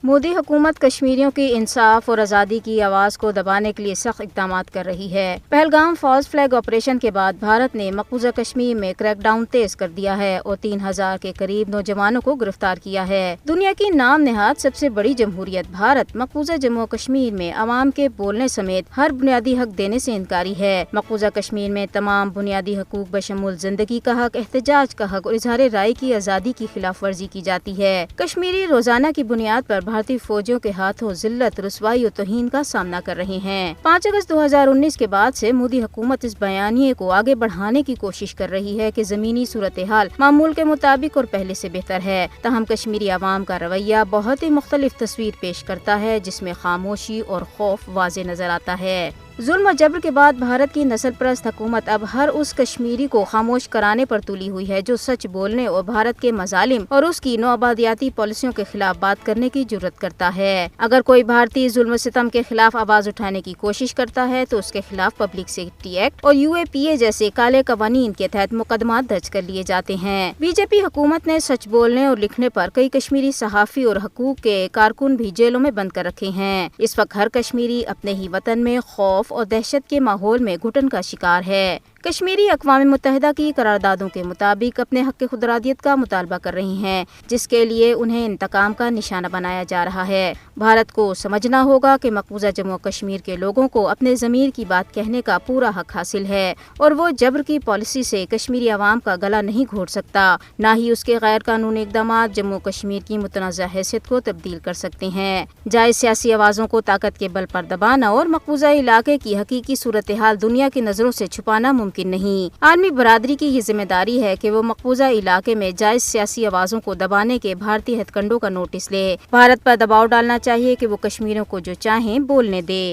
مودی حکومت کشمیریوں کی انصاف اور آزادی کی آواز کو دبانے کے لیے سخت اقدامات کر رہی ہے۔ پہلگام فالز فلیگ آپریشن کے بعد بھارت نے مقبوضہ کشمیر میں کریک ڈاؤن تیز کر دیا ہے اور 3000 کے قریب نوجوانوں کو گرفتار کیا ہے۔ دنیا کی نام نہاد سب سے بڑی جمہوریت بھارت مقبوضہ جموں کشمیر میں عوام کے بولنے سمیت ہر بنیادی حق دینے سے انکاری ہے۔ مقبوضہ کشمیر میں تمام بنیادی حقوق بشمول زندگی کا حق، احتجاج کا حق اور اظہار رائے کی آزادی کی خلاف ورزی کی جاتی ہے۔ کشمیری روزانہ کی بنیاد پر بھارتی فوجیوں کے ہاتھوں ذلت، رسوائی اور توہین کا سامنا کر رہے ہیں۔ 5 اگست 2019 کے بعد سے مودی حکومت اس بیانیے کو آگے بڑھانے کی کوشش کر رہی ہے کہ زمینی صورتحال معمول کے مطابق اور پہلے سے بہتر ہے، تاہم کشمیری عوام کا رویہ بہت ہی مختلف تصویر پیش کرتا ہے، جس میں خاموشی اور خوف واضح نظر آتا ہے۔ ظلم و جبر کے بعد بھارت کی نسل پرست حکومت اب ہر اس کشمیری کو خاموش کرانے پر تلی ہوئی ہے جو سچ بولنے اور بھارت کے مظالم اور اس کی نوآبادیاتی پالیسیوں کے خلاف بات کرنے کی جرات کرتا ہے۔ اگر کوئی بھارتی ظلم و ستم کے خلاف آواز اٹھانے کی کوشش کرتا ہے تو اس کے خلاف پبلک سیفٹی ایکٹ اور UAPA جیسے کالے قوانین کے تحت مقدمات درج کر لیے جاتے ہیں۔ BJP حکومت نے سچ بولنے اور لکھنے پر کئی کشمیری صحافی اور حقوق کے کارکن بھی جیلوں میں بند کر رکھے ہیں۔ اس وقت ہر کشمیری اپنے ہی وطن میں خوف اور دہشت کے ماحول میں گھٹن کا شکار ہے۔ کشمیری اقوام متحدہ کی قراردادوں کے مطابق اپنے حق خود ارادیت کا مطالبہ کر رہی ہیں، جس کے لیے انہیں انتقام کا نشانہ بنایا جا رہا ہے۔ بھارت کو سمجھنا ہوگا کہ مقبوضہ جموں کشمیر کے لوگوں کو اپنے ضمیر کی بات کہنے کا پورا حق حاصل ہے اور وہ جبر کی پالیسی سے کشمیری عوام کا گلا نہیں گھونٹ سکتا، نہ ہی اس کے غیر قانونی اقدامات جموں کشمیر کی متنازع حیثیت کو تبدیل کر سکتے ہیں۔ جائز سیاسی آوازوں کو طاقت کے بل پر دبانا اور مقبوضہ علاقے کی حقیقی صورتحال دنیا کی نظروں سے چھپانا ممکن نہیں۔ عالمی برادری کی یہ ذمہ داری ہے کہ وہ مقبوضہ علاقے میں جائز سیاسی آوازوں کو دبانے کے بھارتی ہتھ کنڈوں کا نوٹس لے۔ بھارت پر دباؤ ڈالنا چاہیے کہ وہ کشمیریوں کو جو چاہیں بولنے دے۔